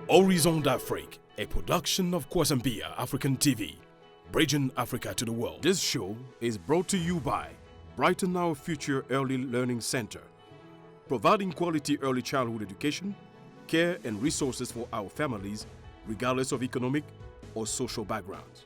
Horizon d'Afrique, a production of Kwasambia African TV, bridging Africa to the world. This show is brought to you by Brighten Our Future Early Learning Center, providing quality early childhood education, care and resources for our families, regardless of economic or social backgrounds.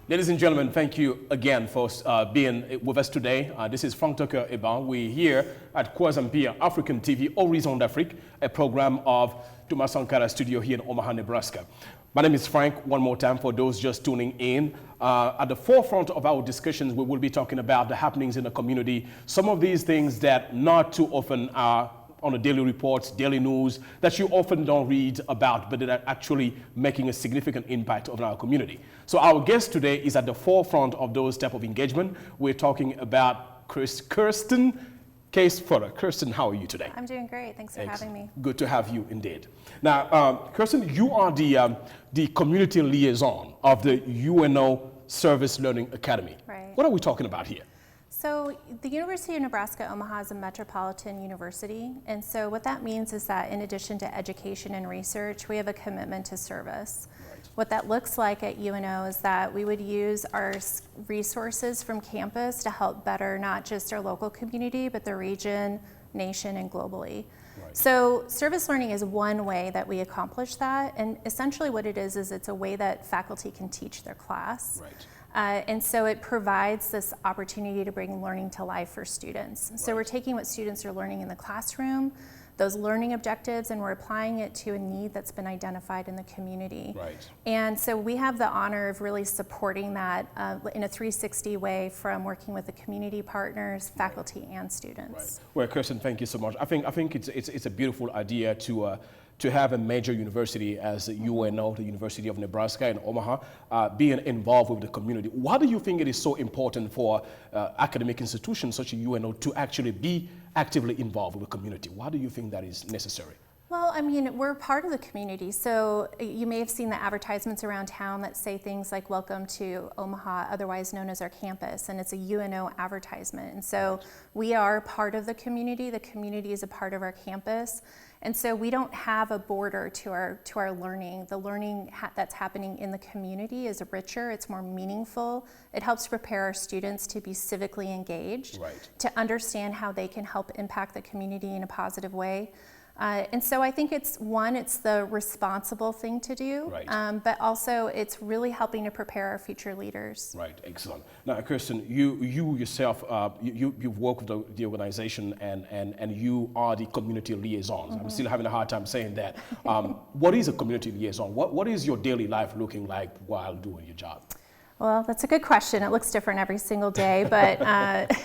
Ladies and gentlemen, thank you again for being with us today. This is Frank Tucker Eban. We're here at Kwasambia African TV, Horizon d'Afrique, a program of Thomas Sankara Studio here in Omaha, Nebraska. My name is Frank. One more time for those just tuning in. At the forefront of our discussions, we will be talking about the happenings in the community, some of these things that not too often are on the daily reports, daily news, that you often don't read about, but that are actually making a significant impact on our community. So our guest today is at the forefront of those type of engagement. We're talking about Kirsten Case-Further. Kirsten, how are you today? I'm doing great. Thanks for having me. Good to have you indeed. Now, Kirsten, you are the community liaison of the UNO Service Learning Academy. Right. What are we talking about here? So the University of Nebraska Omaha is a metropolitan university, and so what that means is that in addition to education and research, we have a commitment to service. Right. What that looks like at UNO is that we would use our resources from campus to help better not just our local community, but the region, nation, and globally. Right. So service learning is one way that we accomplish that, and essentially what it is it's a way that faculty can teach their class. Right. And so it provides this opportunity to bring learning to life for students. Right. So we're taking what students are learning in the classroom, those learning objectives, and we're applying it to a need that's been identified in the community. Right. And so we have the honor of really supporting that in a 360 way, from working with the community partners, faculty, and students. Right. Well, Kirsten, thank you so much. I think it's a beautiful idea to have a major university as UNO, the University of Nebraska in Omaha, being involved with the community. Why do you think it is so important for academic institutions such as UNO to actually be actively involved with the community? Why do you think that is necessary? Well, I mean, we're part of the community, so you may have seen the advertisements around town that say things like "Welcome to Omaha," otherwise known as our campus, and it's a UNO advertisement. And so we are part of the community. The community is a part of our campus, and so we don't have a border to our learning. The learning that's happening in the community is richer. It's more meaningful. It helps prepare our students to be civically engaged, right, to understand how they can help impact the community in a positive way. And so I think it's the responsible thing to do, right, but also it's really helping to prepare our future leaders. Right, excellent. Now, Kirsten, you yourself, you've worked with the organization and you are the community liaison. Mm-hmm. I'm still having a hard time saying that. What is a community liaison? What is your daily life looking like while doing your job? Well, that's a good question. It looks different every single day, but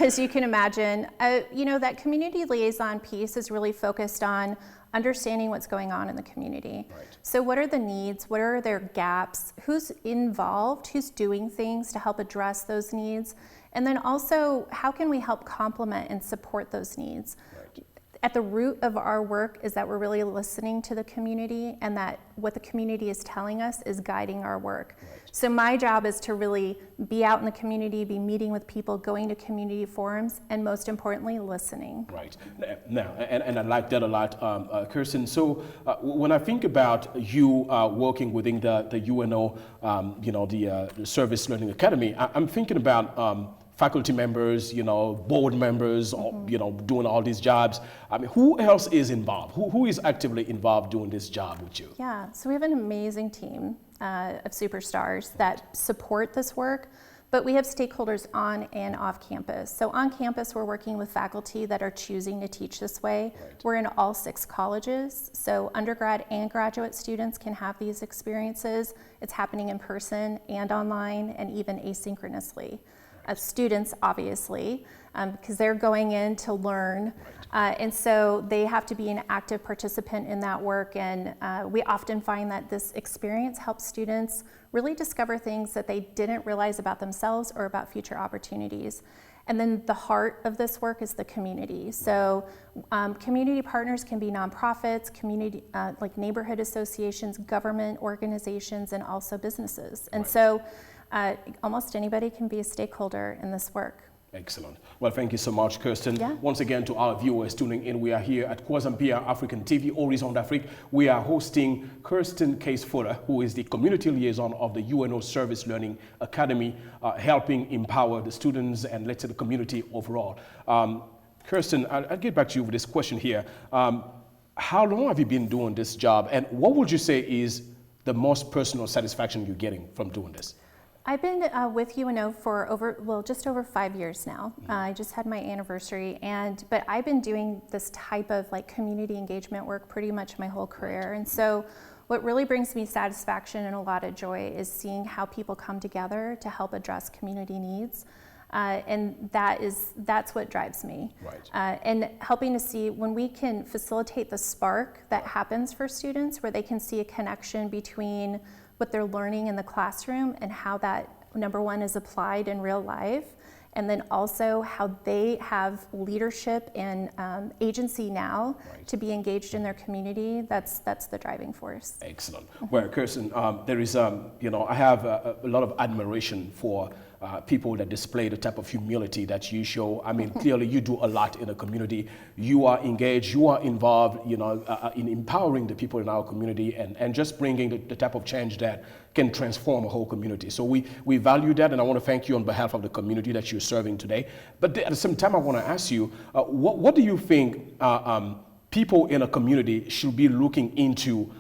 as you can imagine, that community liaison piece is really focused on understanding what's going on in the community. Right. So what are the needs? What are their gaps? Who's involved? Who's doing things to help address those needs? And then also, how can we help complement and support those needs? Right. At the root of our work is that we're really listening to the community, and that what the community is telling us is guiding our work. Right. So my job is to really be out in the community, be meeting with people, going to community forums, and most importantly, listening. Right. Now, and I like that a lot, Kirsten. So when I think about you working within the UNO, the Service Learning Academy, I'm thinking about faculty members, board members, mm-hmm, doing all these jobs. I mean, who else is involved? Who is actively involved doing this job with you? Yeah, so we have an amazing team of superstars that support this work, but we have stakeholders on and off campus. So on campus, we're working with faculty that are choosing to teach this way. Right. We're in all 6 colleges, so undergrad and graduate students can have these experiences. It's happening in person and online and even asynchronously. Students, obviously, because they're going in to learn, and so they have to be an active participant in that work, and we often find that this experience helps students really discover things that they didn't realize about themselves or about future opportunities. And then the heart of this work is the community. So community partners can be nonprofits, community like neighborhood associations, government organizations, and also businesses. And so almost anybody can be a stakeholder in this work. Excellent. Well, thank you so much, Kirsten. Yeah. Once again, to our viewers tuning in, we are here at Kwazampia African TV, Horizon d'Afrique. We are hosting Kirsten Case-Fuller, who is the community liaison of the UNO Service Learning Academy, helping empower the students and, let's say, the community overall. Kirsten, I'll get back to you with this question here. How long have you been doing this job, and what would you say is the most personal satisfaction you're getting from doing this? I've been with UNO for just over 5 years now. I just had my anniversary, but I've been doing this type of like community engagement work pretty much my whole career. And so what really brings me satisfaction and a lot of joy is seeing how people come together to help address community needs. And that's what drives me. Right. And helping to see when we can facilitate the spark that happens for students, where they can see a connection between what they're learning in the classroom and how that, number one, is applied in real life, and then also how they have leadership and agency now to be engaged in their community. That's the driving force. Excellent. Well, Kirsten, there is, I have a lot of admiration for people that display the type of humility that you show. I mean, clearly you do a lot in the community. You are engaged, you are involved, in empowering the people in our community and just bringing the type of change that can transform a whole community. So we value that, and I want to thank you on behalf of the community that you're serving today. But at the same time, I want to ask you, what do you think people in a community should be looking into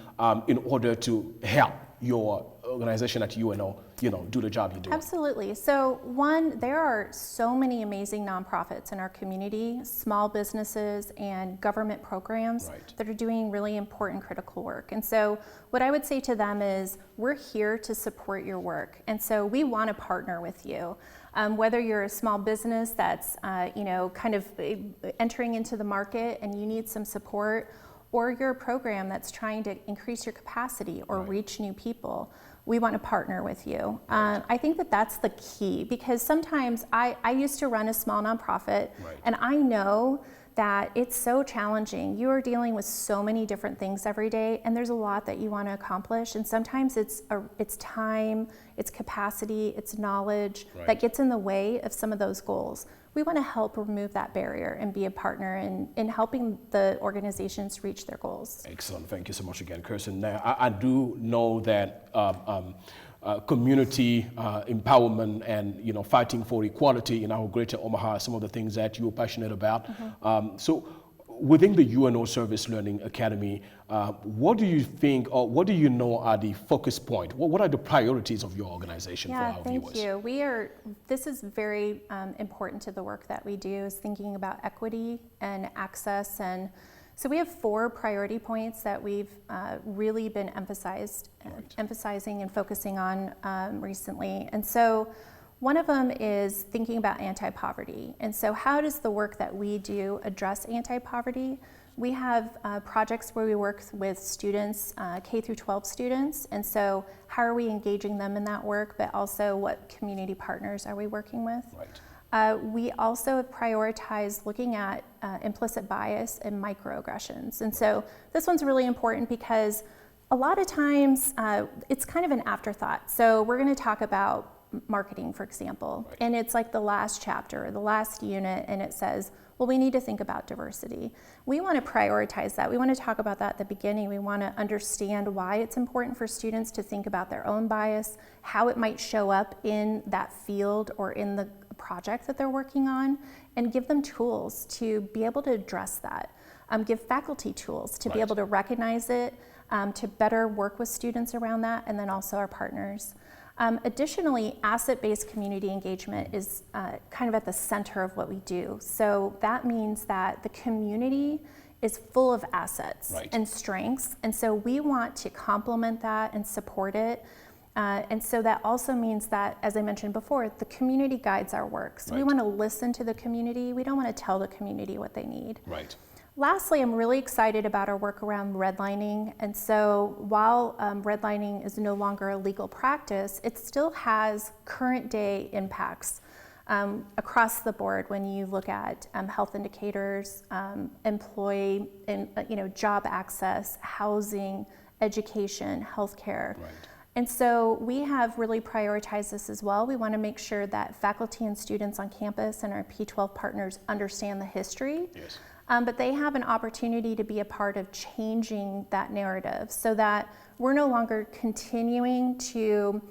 in order to help your organization at UNO, do the job you do? Absolutely. So one, there are so many amazing nonprofits in our community, small businesses and government programs that are doing really important critical work. And so what I would say to them is, we're here to support your work. And so we want to partner with you. Whether you're a small business that's, kind of entering into the market and you need some support, or you're a program that's trying to increase your capacity or reach new people, we want to partner with you. I think that's the key, because sometimes I used to run a small nonprofit, and I know that it's so challenging. You are dealing with so many different things every day, and there's a lot that you want to accomplish, and sometimes it's time, it's capacity, it's knowledge that gets in the way of some of those goals. We want to help remove that barrier and be a partner in helping the organizations reach their goals. Excellent. Thank you so much again, Kirsten. Now, I do know that community empowerment and fighting for equality in our greater Omaha are some of the things that you're passionate about. So within the UNO Service Learning Academy, what do you think, or what do you know are the focus point? What are the priorities of your organization for our viewers? Thank you. This is very important to the work that we do, is thinking about equity and access. And so we have 4 priority points that we've really been emphasizing and focusing on recently. And so one of them is thinking about anti-poverty. And so how does the work that we do address anti-poverty? We have projects where we work with students, K through 12 students. And so how are we engaging them in that work, but also what community partners are we working with? We also have prioritized looking at implicit bias and microaggressions. And so this one's really important because a lot of times it's kind of an afterthought. So we're going to talk about marketing, for example, and it's like the last chapter, the last unit, and it says, well, we need to think about diversity. We want to prioritize that. We want to talk about that at the beginning. We want to understand why it's important for students to think about their own bias, how it might show up in that field or in the project that they're working on, and give them tools to be able to address that. Give faculty tools to be able to recognize it, to better work with students around that, and then also our partners. Additionally, asset-based community engagement is kind of at the center of what we do. So that means that the community is full of assets and strengths, and so we want to complement that and support it. And so that also means that, as I mentioned before, the community guides our work. So we want to listen to the community. We don't want to tell the community what they need. Lastly, I'm really excited about our work around redlining. And so while redlining is no longer a legal practice, it still has current day impacts across the board when you look at health indicators, employee and job access, housing, education, healthcare. And so we have really prioritized this as well. We want to make sure that faculty and students on campus and our P12 partners understand the history. Yes. But they have an opportunity to be a part of changing that narrative so that we're no longer continuing to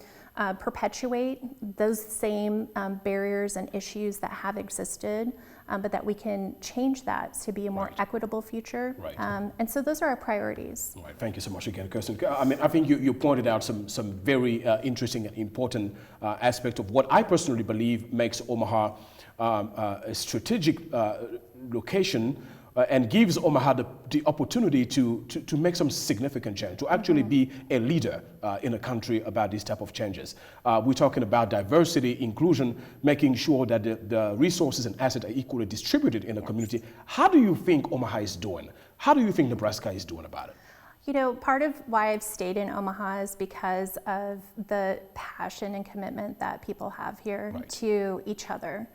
perpetuate those same barriers and issues that have existed, but that we can change that to be a more equitable future. Right. And so those are our priorities. Right. Thank you so much again, Kirsten. I mean, I think you pointed out some very interesting and important aspect of what I personally believe makes Omaha a strategic location and gives Omaha the opportunity to make some significant change, to actually be a leader in a country about these type of changes. We're talking about diversity, inclusion, making sure that the resources and assets are equally distributed in the community. How do you think Omaha is doing? How do you think Nebraska is doing about it? You know, part of why I've stayed in Omaha is because of the passion and commitment that people have here to each other.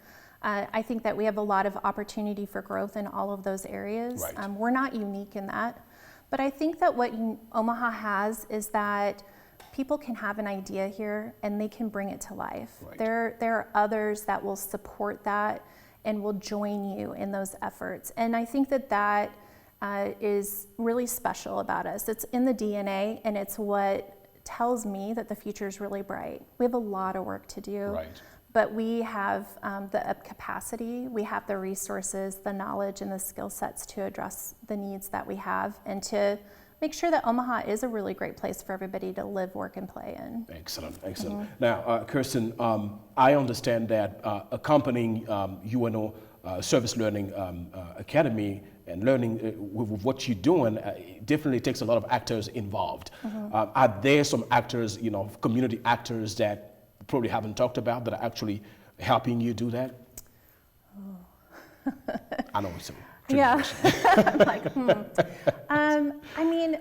I think that we have a lot of opportunity for growth in all of those areas. Right. We're not unique in that. But I think that what Omaha has is that people can have an idea here and they can bring it to life. Right. There are others that will support that and will join you in those efforts. And I think that is really special about us. It's in the DNA, and it's what tells me that the future is really bright. We have a lot of work to do. Right. But we have the capacity, we have the resources, the knowledge, and the skill sets to address the needs that we have and to make sure that Omaha is a really great place for everybody to live, work, and play in. Excellent, excellent. Now, Kirsten, I understand that accompanying UNO Service Learning Academy and learning with what you're doing definitely takes a lot of actors involved. Are there some actors, community actors that probably haven't talked about that are actually helping you do that? I know it's a tricky question. I mean,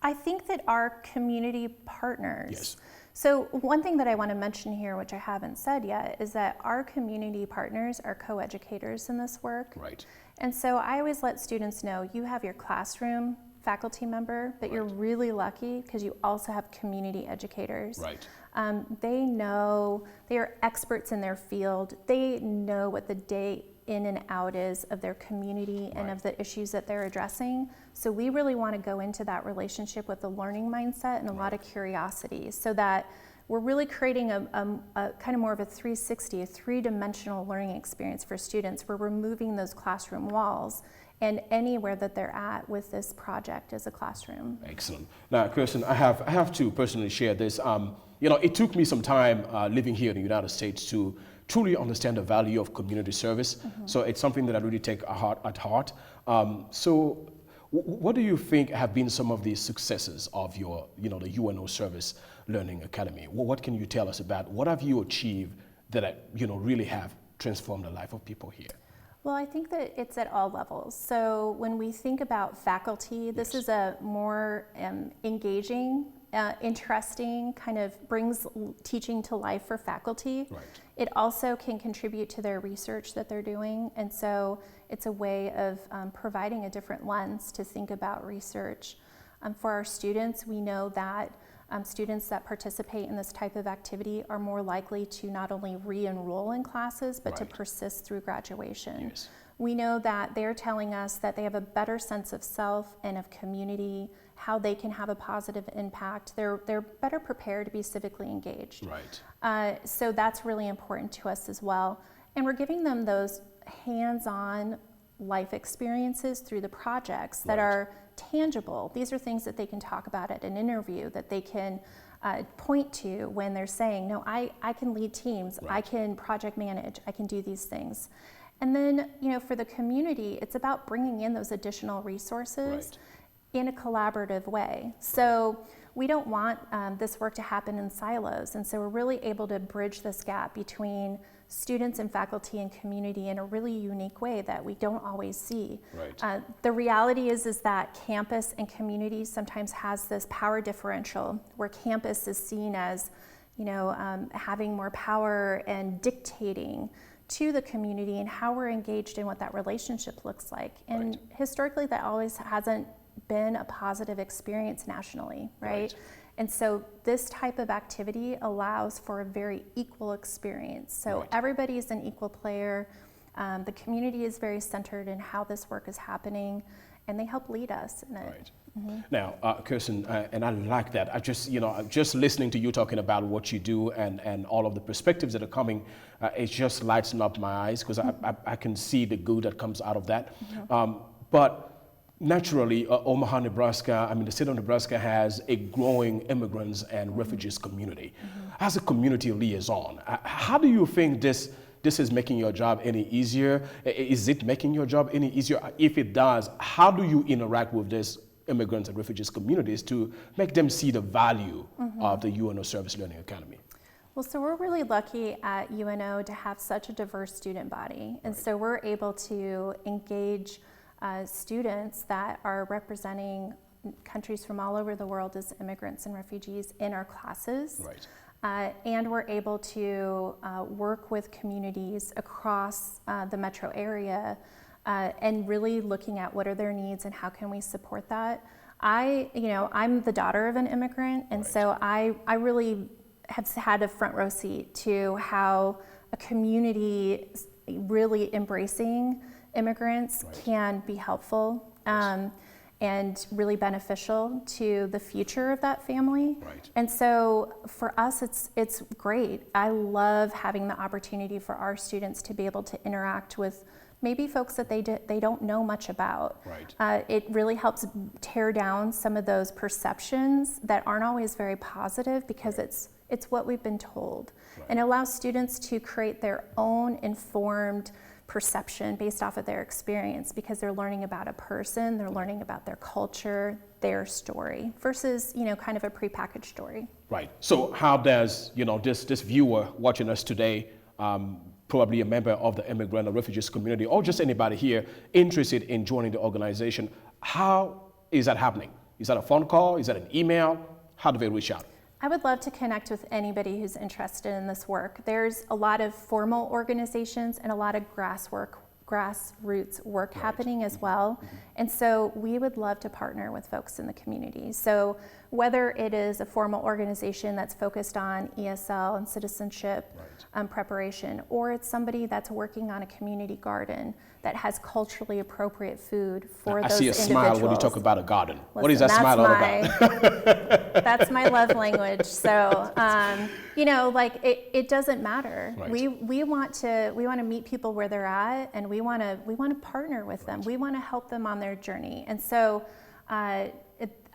I think that our community partners. Yes. So one thing that I want to mention here, which I haven't said yet, is that our community partners are co-educators in this work. Right. And so I always let students know you have your classroom faculty member, but you're really lucky because you also have community educators. Right. They know, they are experts in their field. They know what the day in and out is of their community and of the issues that they're addressing. So we really want to go into that relationship with a learning mindset and a lot of curiosity so that we're really creating a kind of more of a 360, a three-dimensional learning experience for students. We're removing those classroom walls and anywhere that they're at with this project as a classroom. Excellent. Now, Kirsten, I have to personally share this. It took me some time living here in the United States to truly understand the value of community service. So it's something that I really take at heart. So what do you think have been some of the successes of your, the UNO Service Learning Academy? What can you tell us about? What have you achieved that, really have transformed the life of people here? Well, I think that it's at all levels. So when we think about faculty, this is a more engaging, interesting, kind of brings teaching to life for faculty. Right. It also can contribute to their research that they're doing. And so it's a way of providing a different lens to think about research. For our students, we know that students that participate in this type of activity are more likely to not only re-enroll in classes, but to persist through graduation. Yes. We know that they're telling us that they have a better sense of self and of community, how they can have a positive impact. They're better prepared to be civically engaged. Right. So that's really important to us as well. And we're giving them those hands-on life experiences through the projects that are tangible. These are things that they can talk about at an interview, that they can point to when they're saying, no, I can lead teams, I can project manage, I can do these things. And then, for the community, it's about bringing in those additional resources in a collaborative way. So we don't want this work to happen in silos. And so we're really able to bridge this gap between students and faculty and community in a really unique way that we don't always see. Right. The reality is that campus and community sometimes has this power differential where campus is seen as, having more power and dictating to the community and how we're engaged in what that relationship looks like. And historically, that always hasn't been a positive experience nationally, right? And so this type of activity allows for a very equal experience. So Right. everybody's an equal player. The community is very centered in how this work is happening, and they help lead us in it. Right. Now, Kirsten, and I like that. I just, just listening to you talking about what you do and all of the perspectives that are coming, it just lights up my eyes because I can see the good that comes out of that. But naturally, Omaha, Nebraska, the state of Nebraska has a growing immigrants and refugees community. As a community liaison, how do you think this is making your job any easier? Is it making your job any easier? If it does, how do you interact with this immigrants and refugees communities to make them see the value of the UNO Service Learning Academy? Well, so we're really lucky at UNO to have such a diverse student body. And so we're able to engage students that are representing countries from all over the world as immigrants and refugees in our classes. Right. And we're able to work with communities across the metro area and really looking at what are their needs and how can we support that. I'm the daughter of an immigrant, and so I really have had a front row seat to how a community really embracing immigrants can be helpful and really beneficial to the future of that family. Right. And so for us, it's great. I love having the opportunity for our students to be able to interact with maybe folks that they don't know much about. Right. It really helps tear down some of those perceptions that aren't always very positive because it's what we've been told. And it allows students to create their own informed perception based off of their experience because they're learning about a person, they're learning about their culture, their story, versus, kind of a prepackaged story. Right. So how does, this viewer watching us today, probably a member of the immigrant or refugees community, or just anybody here interested in joining the organization, how is that happening? Is that a phone call? Is that an email? How do they reach out? I would love to connect with anybody who's interested in this work. There's a lot of formal organizations and a lot of grassroots work happening as well. And so we would love to partner with folks in the community. So whether it is a formal organization that's focused on ESL and citizenship preparation, or it's somebody that's working on a community garden that has culturally appropriate food for those individuals. I see a smile when you talk about a garden. What is that smile all about? That's my love language. So, it doesn't matter. Right. We want to meet people where they're at, and we want to partner with them. We want to help them on their journey. And so,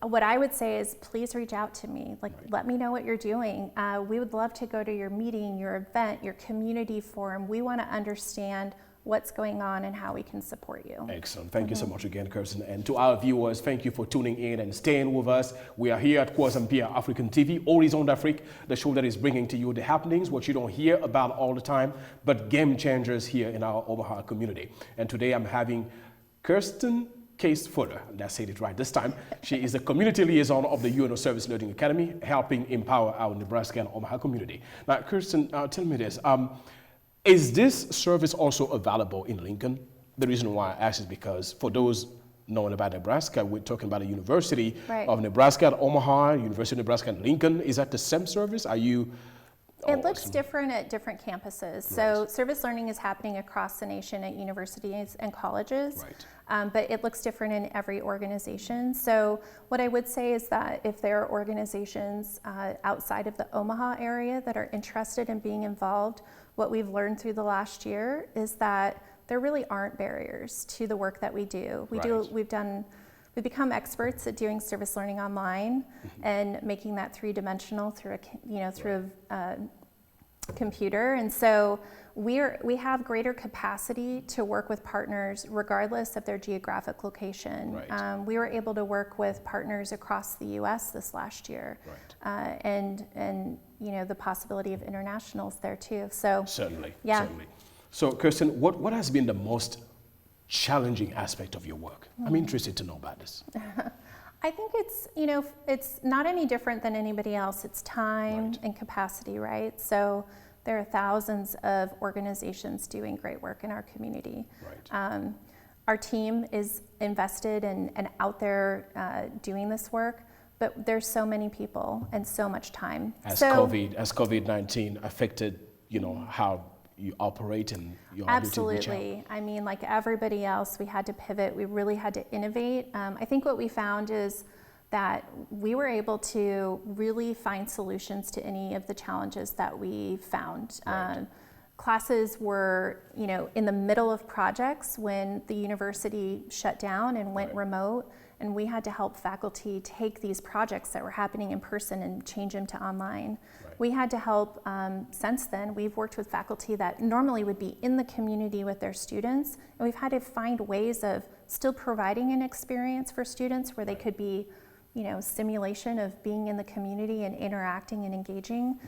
what I would say is, please reach out to me. Let me know what you're doing. We would love to go to your meeting, your event, your community forum. We want to understand what's going on and how we can support you. Excellent. Thank you so much again, Kirsten. And to our viewers, thank you for tuning in and staying with us. We are here at Kwazampia African TV, Horizon d'Afrique, the show that is bringing to you the happenings, what you don't hear about all the time, but game changers here in our Omaha community. And today I'm having Kirsten Case-Fuller, and I said it right this time. She is the community liaison of the UNO Service Learning Academy, helping empower our Nebraska and Omaha community. Now, Kirsten, tell me this. Is this service also available in Lincoln? The reason why I ask is because for those knowing about Nebraska, we're talking about a University of Nebraska at Omaha, University of Nebraska at Lincoln. Is that the same service? It looks different at different campuses. So service learning is happening across the nation at universities and colleges, but it looks different in every organization. So what I would say is that if there are organizations outside of the Omaha area that are interested in being involved, what we've learned through the last year is that there really aren't barriers to the work that we do. We've become experts at doing service learning online and making that three-dimensional through a computer. And so we have greater capacity to work with partners regardless of their geographic location. We were able to work with partners across the U.S. this last year, and the possibility of internationals there too. So certainly. Certainly. So Kirsten, what has been the most challenging aspect of your work? I'm interested to know about this. I think it's not any different than anybody else. It's time and capacity, right? So there are thousands of organizations doing great work in our community. Our team is invested and out there doing this work, but there's so many people and so much time. Has COVID-19 affected, you know, how you operate and your ability to reach out? Absolutely. I mean, like everybody else, we had to pivot. We really had to innovate. I think what we found is that we were able to really find solutions to any of the challenges that we found. Right. Classes were, you know, in the middle of projects when the university shut down and went remote, and we had to help faculty take these projects that were happening in person and change them to online. Right. We had to help, since then, we've worked with faculty that normally would be in the community with their students, and we've had to find ways of still providing an experience for students where they could be, you know, simulation of being in the community and interacting and engaging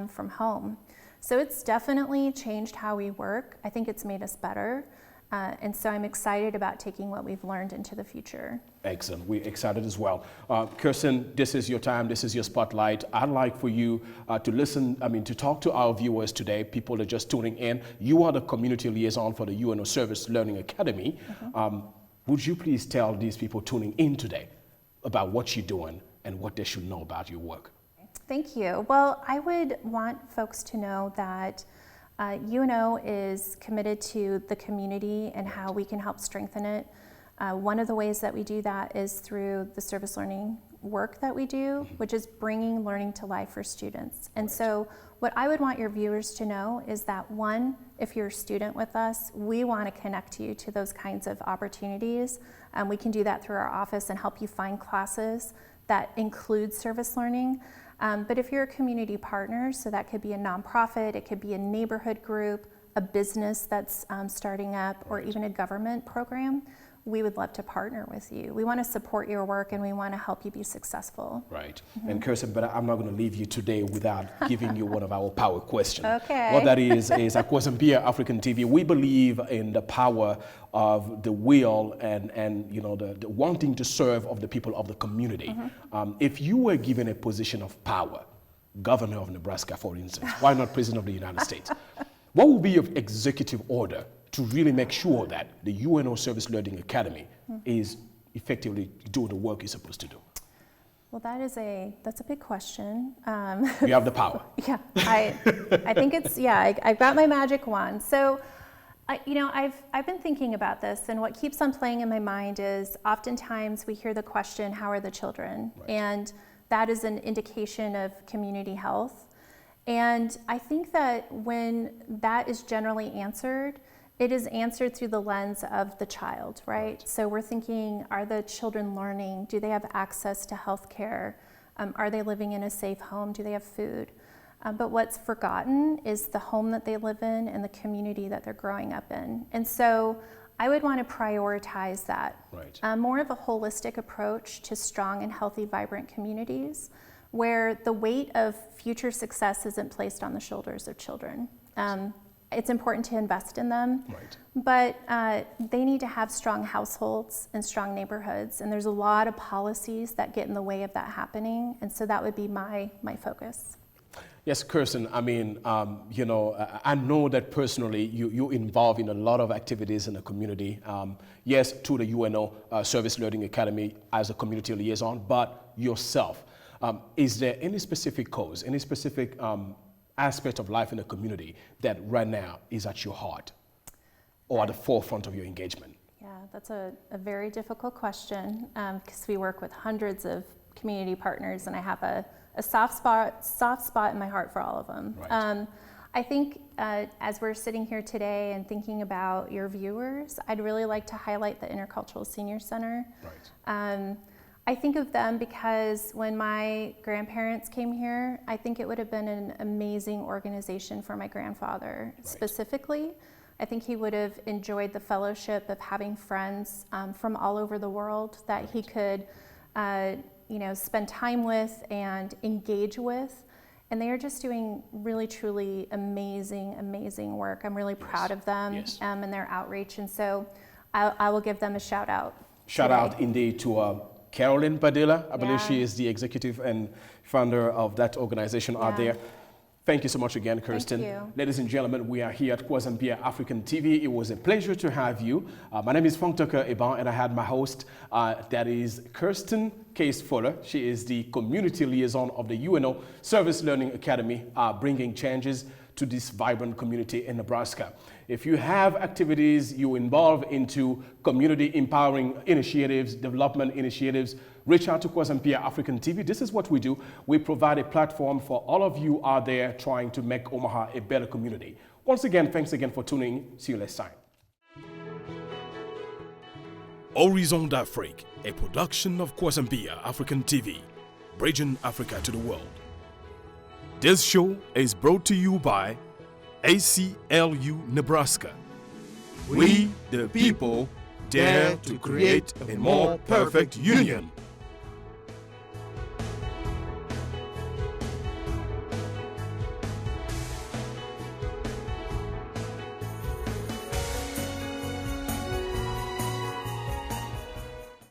from home. So it's definitely changed how we work. I think it's made us better. And so I'm excited about taking what we've learned into the future. Excellent. We're excited as well. Kirsten, this is your time. This is your spotlight. I'd like for you to listen, to talk to our viewers today, people that are just tuning in. You are the community liaison for the UNO Service Learning Academy. Would you please tell these people tuning in today about what you're doing and what they should know about your work? Thank you. Well, I would want folks to know that UNO is committed to the community and how we can help strengthen it. One of the ways that we do that is through the service learning work that we do, which is bringing learning to life for students. And so what I would want your viewers to know is that, one, if you're a student with us, we want to connect you to those kinds of opportunities. We can do that through our office and help you find classes that include service learning. But if you're a community partner, so that could be a nonprofit, it could be a neighborhood group, a business that's starting up, or even a government program, we would love to partner with you. We want to support your work and we want to help you be successful. Right. And Kirsten, but I'm not going to leave you today without giving you one of our power questions. Okay. What that is at Kwes Mpia African TV, we believe in the power of the will and you know, the wanting to serve of the people of the community. If you were given a position of power, governor of Nebraska, for instance, why not president of the United States? What would be your executive order to really make sure that the UNO Service Learning Academy is effectively doing the work it's supposed to do? Well, that's a big question. You have the power. Yeah, I think it's, I've got my magic wand. So, I've been thinking about this, and what keeps on playing in my mind is oftentimes we hear the question, how are the children? Right. And that is an indication of community health. And I think that when that is generally answered, it is answered through the lens of the child, right? So we're thinking, are the children learning? Do they have access to health care? Are they living in a safe home? Do they have food? But what's forgotten is the home that they live in and the community that they're growing up in. And so I would want to prioritize that. Right. More of a holistic approach to strong and healthy, vibrant communities where the weight of future success isn't placed on the shoulders of children. It's important to invest in them, right. But they need to have strong households and strong neighborhoods, and there's a lot of policies that get in the way of that happening, and so that would be my focus. Yes, Kirsten, I know that personally you're involved in a lot of activities in the community. Yes, to the UNO Service Learning Academy as a community liaison, but yourself, is there any specific cause, any specific aspect of life in the community that right now is at your heart or at the forefront of your engagement? Yeah, that's a very difficult question because we work with hundreds of community partners, and I have a soft spot in my heart for all of them. Right. I think as we're sitting here today and thinking about your viewers, I'd really like to highlight the Intercultural Senior Center. Right. I think of them because when my grandparents came here, I think it would have been an amazing organization for my grandfather. Right. Specifically, I think he would have enjoyed the fellowship of having friends from all over the world that right. he could spend time with and engage with. And they are just doing really, truly amazing work. I'm really proud of them and their outreach. And so I will give them a shout out. Shout out indeed to Carolyn Padilla. I believe she is the executive and founder of that organization out there. Thank you so much again, Kirsten. Thank you. Ladies and gentlemen, we are here at Kwazambia African TV. It was a pleasure to have you. My name is Frank Tucker Eban, and I had my host, that is Kirsten Case Fuller. She is the community liaison of the UNO Service Learning Academy, bringing changes to this vibrant community in Nebraska. If you have activities you involve into community empowering initiatives, development initiatives, reach out to Kwazambia African TV. This is what we do. We provide a platform for all of you out there trying to make Omaha a better community. Once again, thanks again for tuning in. See you next time. Horizon d'Afrique, a production of Kwazambia African TV, bridging Africa to the world. This show is brought to you by ACLU Nebraska. We, the people, dare to create a more perfect union.